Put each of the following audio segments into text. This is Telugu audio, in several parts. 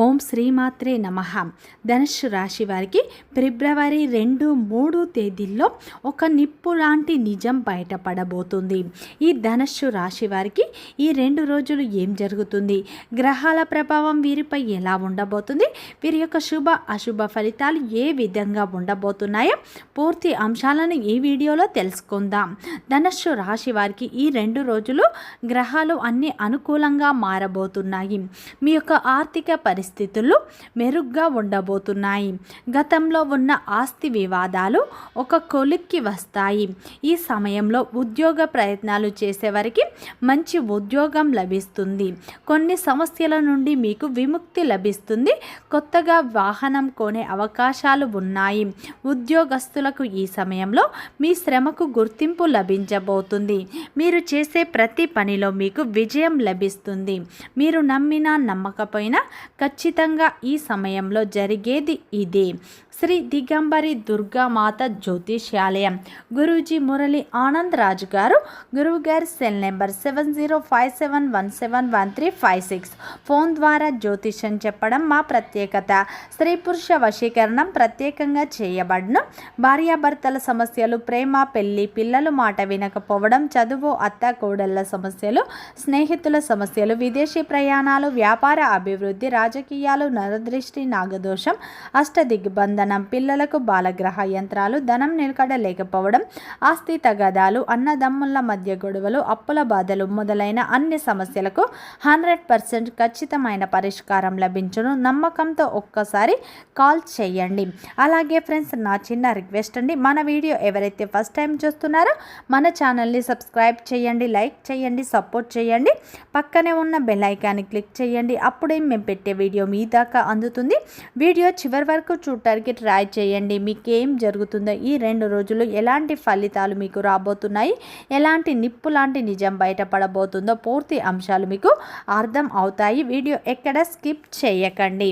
ఓం శ్రీమాత్రే నమః. ధనుస్సు రాశి వారికి ఫిబ్రవరి 2-3 తేదీల్లో ఒక నిప్పు లాంటి నిజం బయటపడబోతుంది. ఈ ధనుస్సు రాశి వారికి ఈ 2 రోజులు ఏం జరుగుతుంది, గ్రహాల ప్రభావం వీరిపై ఎలా ఉండబోతుంది, వీరి యొక్క శుభ అశుభ ఫలితాలు ఏ విధంగా ఉండబోతున్నాయో పూర్తి అంశాలను ఈ వీడియోలో తెలుసుకుందాం. ధనుస్సు రాశి వారికి ఈ 2 రోజులు గ్రహాలు అన్ని అనుకూలంగా మారబోతున్నాయి. మీ యొక్క ఆర్థిక పరిస్థితులు మెరుగ్గా ఉండబోతున్నాయి. గతంలో ఉన్న ఆస్తి వివాదాలు ఒక కొలిక్కి వస్తాయి. ఈ సమయంలో ఉద్యోగ ప్రయత్నాలు చేసేవారికి మంచి ఉద్యోగం లభిస్తుంది. కొన్ని సమస్యల నుండి మీకు విముక్తి లభిస్తుంది. కొత్తగా వాహనం కొనే అవకాశాలు ఉన్నాయి. ఉద్యోగస్తులకు ఈ సమయంలో మీ శ్రమకు గుర్తింపు లభించబోతుంది. మీరు చేసే ప్రతి పనిలో మీకు విజయం లభిస్తుంది. మీరు నమ్మినా నమ్మకపోయినా ఖచ్చితంగా ఈ సమయంలో జరిగేది ఇదే. శ్రీ దిగంబరి దుర్గామాత జ్యోతిష్యాలయం, గురూజీ మురళి ఆనంద్ రాజు గారు, గురువు గారి సెల్ నెంబర్ 7057171356. ఫోన్ ద్వారా జ్యోతిష్యం చెప్పడం మా ప్రత్యేకత. స్త్రీ పురుష వశీకరణం ప్రత్యేకంగా చేయబడును. భార్యాభర్తల సమస్యలు, ప్రేమ, పెళ్లి, పిల్లలు మాట వినకపోవడం, చదువు, అత్త కోడళ్ల సమస్యలు, స్నేహితుల సమస్యలు, విదేశీ ప్రయాణాలు, వ్యాపార అభివృద్ధి, రాజకీయాలు, నరదృష్టి, నాగదోషం, అష్టదిగ్బంధనం, పిల్లలకు బాలగ్రహ యంత్రాలు, ధనం నిలకడ లేకపోవడం, ఆస్తి తగాదాలు, అన్నదమ్ముల మధ్య గొడవలు, అప్పుల బాధలు మొదలైన అన్ని సమస్యలకు 100% ఖచ్చితమైన పరిష్కారం లభించును. నమ్మకంతో ఒక్కసారి కాల్ చేయండి. అలాగే ఫ్రెండ్స్, నా చిన్న రిక్వెస్ట్ అండి, మన వీడియో ఎవరైతే ఫస్ట్ టైం చూస్తున్నారో మన ఛానల్ని సబ్స్క్రైబ్ చేయండి, లైక్ చేయండి, సపోర్ట్ చేయండి. పక్కనే ఉన్న బెల్ ఐకాన్ని క్లిక్ చేయండి. అప్పుడే మేము పెట్టే వీడియో మీ దాకా అందుతుంది. వీడియో చివరి వరకు చూడటానికి ట్రై చేయండి. మీకు ఏం జరుగుతుందో, ఈ 2 రోజులు ఎలాంటి ఫలితాలు మీకు రాబోతున్నాయి, ఎలాంటి నిప్పు లాంటి నిజం బయటపడబోతుందో పూర్తి అంశాలు మీకు అర్థం అవుతాయి. వీడియో ఎక్కడ స్కిప్ చేయకండి.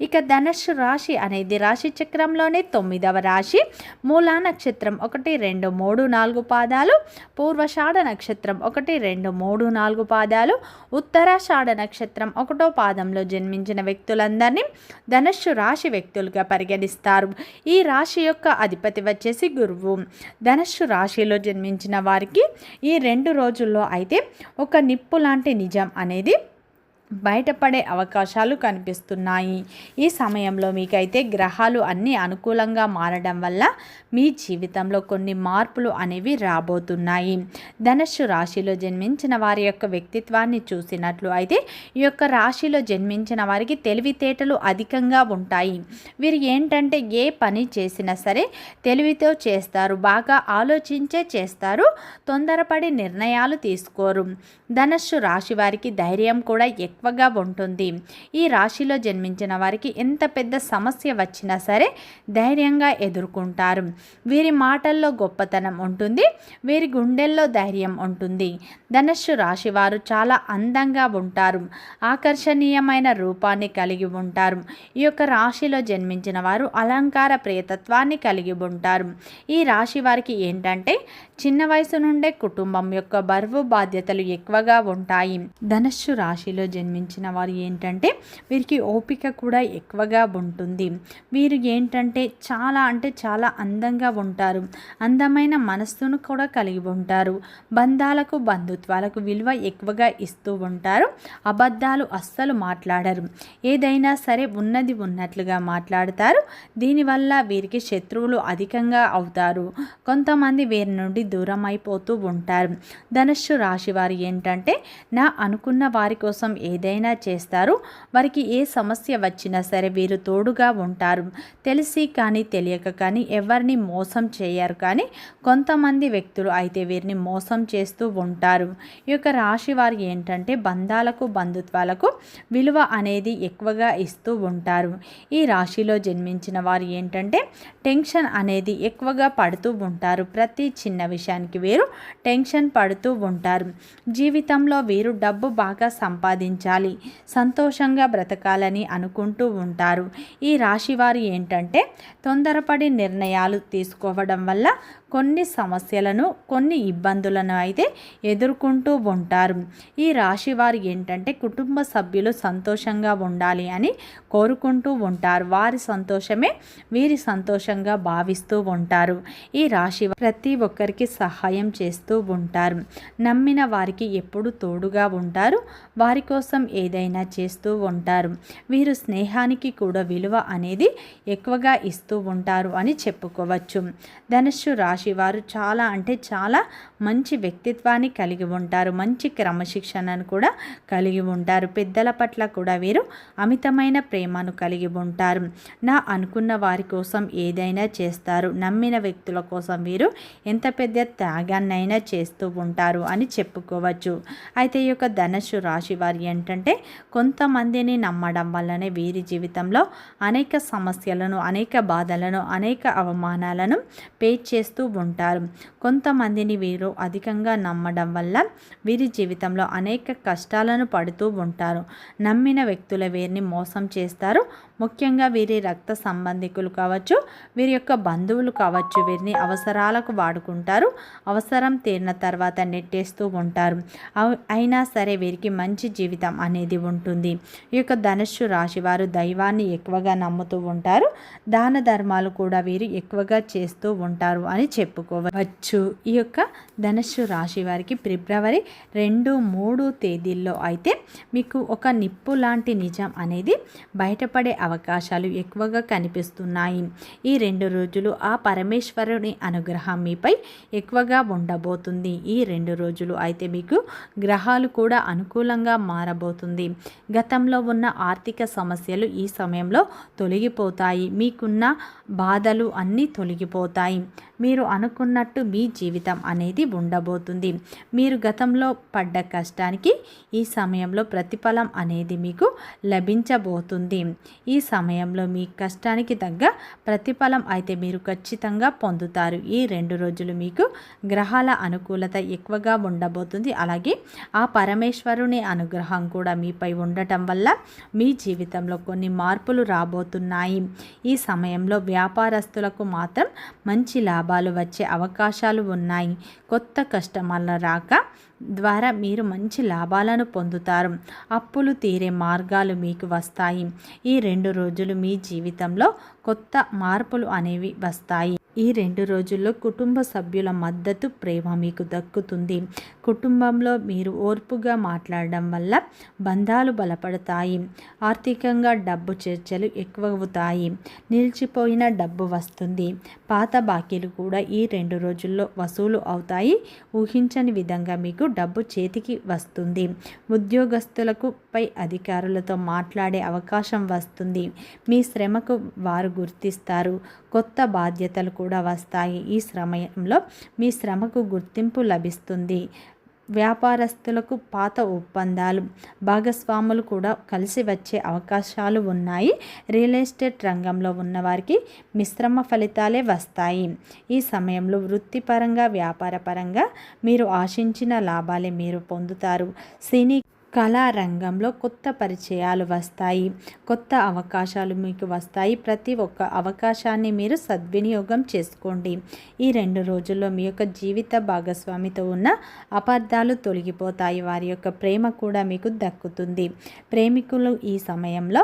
ఇక ధనుస్సు రాశి అనేది రాశి చక్రంలోనే 9వ రాశి. మూలా నక్షత్రం 1, 2, 3, 4 పాదాలు, పూర్వషాఢ నక్షత్రం 1, 2, 3, 4 పాదాలు, ఉత్తరాషాఢ నక్షత్రం 1వ పాదంలో జన్మించిన వ్యక్తులందరినీ ధనుస్సు రాశి వ్యక్తులుగా పరిగణిస్తారు. ఈ రాశి యొక్క అధిపతి వచ్చేసి గురువు. ధనుస్సు రాశిలో జన్మించిన వారికి ఈ 2 రోజుల్లో అయితే ఒక నిప్పు లాంటి నిజం అనేది బయటపడే అవకాశాలు కనిపిస్తున్నాయి. ఈ సమయంలో మీకైతే గ్రహాలు అన్నీ అనుకూలంగా మారడం వల్ల మీ జీవితంలో కొన్ని మార్పులు అనేవి రాబోతున్నాయి. ధనుస్సు రాశిలో జన్మించిన వారి యొక్క వ్యక్తిత్వాన్ని చూసినట్లు అయితే ఈ యొక్క రాశిలో జన్మించిన వారికి తెలివితేటలు అధికంగా ఉంటాయి. వీరు ఏంటంటే ఏ పని చేసినా సరే తెలివితో చేస్తారు, బాగా ఆలోచించే చేస్తారు, తొందరపడి నిర్ణయాలు తీసుకోరు. ధనుస్సు రాశి వారికి ధైర్యం కూడా ఎక్కువగా ఉంటుంది. ఈ రాశిలో జన్మించిన వారికి ఎంత పెద్ద సమస్య వచ్చినా సరే ధైర్యంగా ఎదుర్కొంటారు. వీరి మాటల్లో గొప్పతనం ఉంటుంది, వీరి గుండెల్లో ధైర్యం ఉంటుంది. ధనుస్సు రాశి వారు చాలా అందంగా ఉంటారు, ఆకర్షణీయమైన రూపాన్ని కలిగి ఉంటారు. ఈ యొక్క రాశిలో జన్మించిన వారు అలంకార ప్రియతత్వాన్ని కలిగి ఉంటారు. ఈ రాశి వారికి ఏంటంటే చిన్న వయసు నుండే కుటుంబం యొక్క బరువు బాధ్యతలు ఎక్కువగా ఉంటాయి. ధనుస్సు రాశిలో జన్మించిన వారు ఏంటంటే వీరికి ఓపిక కూడా ఎక్కువగా ఉంటుంది. వీరు ఏంటంటే చాలా చాలా అందంగా ఉంటారు, అందమైన మనస్సును కూడా కలిగి ఉంటారు. బంధాలకు బంధుత్వాలకు విలువ ఎక్కువగా ఇస్తూ ఉంటారు. అబద్ధాలు అస్సలు మాట్లాడరు, ఏదైనా సరే ఉన్నది ఉన్నట్లుగా మాట్లాడతారు. దీనివల్ల వీరికి శత్రువులు అధికంగా అవుతారు. కొంతమంది వీరి నుండి దూరం అయిపోతూ ఉంటారు. ధనుస్సు రాశి వారు ఏంటంటే అనుకున్న వారి కోసం ఏదైనా చేస్తారు. వారికి ఏ సమస్య వచ్చినా సరే వీరు తోడుగా ఉంటారు. తెలిసి కానీ తెలియక కానీ ఎవరిని మోసం చేయరు. కానీ కొంతమంది వ్యక్తులు అయితే వీరిని మోసం చేస్తూ ఉంటారు. ఈ యొక్క రాశి వారు ఏంటంటే బంధాలకు బంధుత్వాలకు విలువ అనేది ఎక్కువగా ఇస్తూ ఉంటారు. ఈ రాశిలో జన్మించిన వారు ఏంటంటే టెన్షన్ అనేది ఎక్కువగా పడుతూ ఉంటారు. ప్రతి చిన్న విషయానికి వీరు టెన్షన్ పడుతూ ఉంటారు. జీవితంలో వీరు డబ్బు బాగా సంపాదించాలి, సంతోషంగా బ్రతకాలని అనుకుంటూ ఉంటారు. ఈ రాశి వారు ఏంటంటే తొందరపడి నిర్ణయాలు తీసుకోవడం వల్ల కొన్ని సమస్యలను, కొన్ని ఇబ్బందులను అయితే ఎదుర్కొంటూ ఉంటారు. ఈ రాశి వారు ఏంటంటే కుటుంబ సభ్యులు సంతోషంగా ఉండాలి అని కోరుకుంటూ ఉంటారు. వారి సంతోషమే వీరి సంతోషంగా భావిస్తూ ఉంటారు. ఈ రాశి ప్రతి ఒక్కరికి సహాయం చేస్తూ ఉంటారు. నమ్మిన వారికి ఎప్పుడు తోడుగా ఉంటారు. వారి కోసం ఏదైనా చేస్తూ ఉంటారు. వీరు స్నేహానికి కూడా విలువ అనేది ఎక్కువగా ఇస్తూ ఉంటారు అని చెప్పుకోవచ్చు. ధనుస్సు రాశి వారు చాలా అంటే చాలా మంచి వ్యక్తిత్వాన్ని కలిగి ఉంటారు. మంచి క్రమశిక్షణను కూడా కలిగి ఉంటారు. పెద్దల పట్ల కూడా వీరు అమితమైన ప్రేమను కలిగి ఉంటారు. అనుకున్న వారి కోసం ఏదైనా చేస్తారు. నమ్మిన వ్యక్తుల కోసం వీరు ఎంత పెద్ద త్యాగాన్నైనా చేస్తూ ఉంటారు అని చెప్పుకోవచ్చు. అయితే ఈ యొక్క ధనుస్సు రాశి వారు ఏంటంటే కొంతమందిని నమ్మడం వల్లనే వీరి జీవితంలో అనేక సమస్యలను, అనేక బాధలను, అనేక అవమానాలను ఫేస్ చేస్తూ ఉంటారు. కొంతమందిని వీరు అధికంగా నమ్మడం వల్ల వీరి జీవితంలో అనేక కష్టాలను పడుతూ ఉంటారు. నమ్మిన వ్యక్తుల వీరిని మోసం చేస్తారు. ముఖ్యంగా వీరి రక్త సంబంధికులు కావచ్చు, వీరి యొక్క బంధువులు కావచ్చు, వీరిని అవసరాలకు వాడుకుంటారు. అవసరం తీరిన తర్వాత నెట్టేస్తూ ఉంటారు. అయినా సరే వీరికి మంచి జీవితం అనేది ఉంటుంది. ఈ యొక్క ధనుస్సు రాశి వారు దైవాన్ని ఎక్కువగా నమ్ముతూ ఉంటారు. దాన ధర్మాలు కూడా వీరు ఎక్కువగా చేస్తూ ఉంటారు అని చెప్పుకోవచ్చు. ఈ యొక్క ధనుస్సు రాశి వారికి ఫిబ్రవరి 2, 3 తేదీల్లో అయితే మీకు ఒక నిప్పు లాంటి నిజం అనేది బయటపడే అవకాశాలు ఎక్కువగా కనిపిస్తున్నాయి. ఈ 2 రోజులు ఆ పరమేశ్వరుని అనుగ్రహం మీపై ఎక్కువగా ఉండబోతుంది. ఈ 2 రోజులు అయితే మీకు గ్రహాలు కూడా అనుకూలంగా మారబోతుంది. గతంలో ఉన్న ఆర్థిక సమస్యలు ఈ సమయంలో తొలగిపోతాయి. మీకున్న బాధలు అన్నీ తొలగిపోతాయి. మీరు అనుకున్నట్టు మీ జీవితం అనేది ఉండబోతుంది. మీరు గతంలో పడ్డ కష్టానికి ఈ సమయంలో ప్రతిఫలం అనేది మీకు లభించబోతుంది. ఈ సమయంలో మీ కష్టానికి తగ్గ ప్రతిఫలం అయితే మీరు ఖచ్చితంగా పొందుతారు. ఈ 2 రోజులు మీకు గ్రహాల అనుకూలత ఎక్కువగా ఉండబోతుంది. అలాగే ఆ పరమేశ్వరుని అనుగ్రహం కూడా మీపై ఉండటం వల్ల మీ జీవితంలో కొన్ని మార్పులు రాబోతున్నాయి. ఈ సమయంలో వ్యాపారస్తులకు మాత్రం మంచి లాభాలు వచ్చే అవకాశాలు ఉన్నాయి. కొత్త కస్టమర్ల రాక ద్వారా మీరు మంచి లాభాలను పొందుతారు. అప్పులు తీరే మార్గాలు మీకు వస్తాయి. ఈ 2 రోజులు మీ జీవితంలో కొత్త మార్పులు అనేవి వస్తాయి. ఈ 2 రోజుల్లో కుటుంబ సభ్యుల మద్దతు, ప్రేమ మీకు దక్కుతుంది. కుటుంబంలో మీరు ఓర్పుగా మాట్లాడడం వల్ల బంధాలు బలపడతాయి. ఆర్థికంగా డబ్బు చర్చలు ఎక్కువవుతాయి. నిలిచిపోయిన డబ్బు వస్తుంది. పాత బాకీలు కూడా ఈ 2 రోజుల్లో వసూలు అవుతాయి. ఊహించని విధంగా మీకు డబ్బు చేతికి వస్తుంది. ఉద్యోగస్తులకు పై అధికారులతో మాట్లాడే అవకాశం వస్తుంది. మీ శ్రమకు వారు గుర్తిస్తారు. కొత్త బాధ్యతలు కూడా వస్తాయి. ఈ సమయంలో మీ శ్రమకు గుర్తింపు లభిస్తుంది. వ్యాపారస్తులకు పాత ఒప్పందాలు, భాగస్వాములు కూడా కలిసి వచ్చే అవకాశాలు ఉన్నాయి. రియల్ ఎస్టేట్ రంగంలో ఉన్నవారికి మిశ్రమ ఫలితాలే వస్తాయి. ఈ సమయంలో వృత్తిపరంగా, వ్యాపారపరంగా మీరు ఆశించిన లాభాలే మీరు పొందుతారు. సినీ కళా రంగంలో కొత్త పరిచయాలు వస్తాయి. కొత్త అవకాశాలు మీకు వస్తాయి. ప్రతి ఒక్క అవకాశాన్ని మీరు సద్వినియోగం చేసుకోండి. ఈ 2 రోజుల్లో మీ యొక్క జీవిత భాగస్వామితో ఉన్న అపార్థాలు తొలగిపోతాయి. వారి యొక్క ప్రేమ కూడా మీకు దక్కుతుంది. ప్రేమికులు ఈ సమయంలో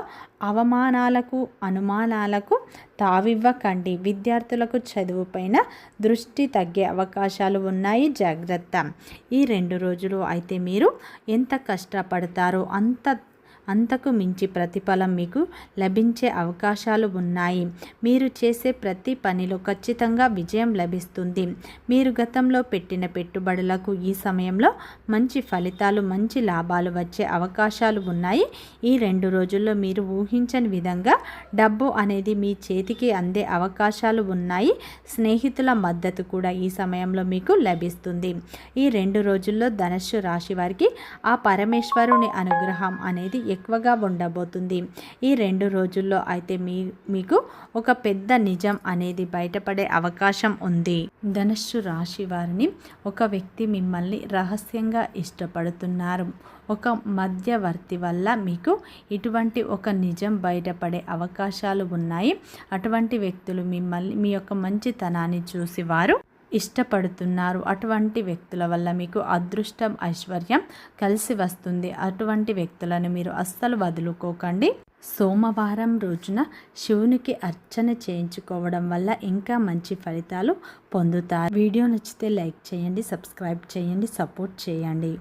అవమానాలకు, అనుమానాలకు తావివ్వకండి. విద్యార్థులకు చదువుపైన దృష్టి తగ్గే అవకాశాలు ఉన్నాయి. జాగ్రత్త. ఈ 2 రోజులు అయితే మీరు ఎంత కష్టపడతారో అంతకు మించి ప్రతిఫలం మీకు లభించే అవకాశాలు ఉన్నాయి. మీరు చేసే ప్రతి పనిలో ఖచ్చితంగా విజయం లభిస్తుంది. మీరు గతంలో పెట్టిన పెట్టుబడులకు ఈ సమయంలో మంచి ఫలితాలు, మంచి లాభాలు వచ్చే అవకాశాలు ఉన్నాయి. ఈ 2 రోజుల్లో మీరు ఊహించని విధంగా డబ్బు అనేది మీ చేతికి అందే అవకాశాలు ఉన్నాయి. స్నేహితుల మద్దతు కూడా ఈ సమయంలో మీకు లభిస్తుంది. ఈ 2 రోజుల్లో ధనుస్సు రాశి వారికి ఆ పరమేశ్వరుని అనుగ్రహం అనేది ఎక్కువగా ఉండబోతుంది. ఈ 2 రోజుల్లో అయితే మీకు ఒక పెద్ద నిజం అనేది బయటపడే అవకాశం ఉంది. ధనుస్సు రాశి వారిని ఒక వ్యక్తి మిమ్మల్ని రహస్యంగా ఇష్టపడుతున్నారు. ఒక మధ్యవర్తి వల్ల మీకు ఇటువంటి ఒక నిజం బయటపడే అవకాశాలు ఉన్నాయి. అటువంటి వ్యక్తులు మిమ్మల్ని, మీ యొక్క మంచితనాన్ని చూసి వారు ఇష్టపడుతున్నారు. అటువంటి వ్యక్తుల వల్ల మీకు అదృష్టం, ఐశ్వర్యం కలిసి వస్తుంది. అటువంటి వ్యక్తులను మీరు అస్సలు వదులుకోకండి. సోమవారం రోజున శివునికి అర్చన చేయించుకోవడం వల్ల ఇంకా మంచి ఫలితాలు పొందుతారు. వీడియో నచ్చితే లైక్ చేయండి, సబ్స్క్రైబ్ చేయండి, సపోర్ట్ చేయండి.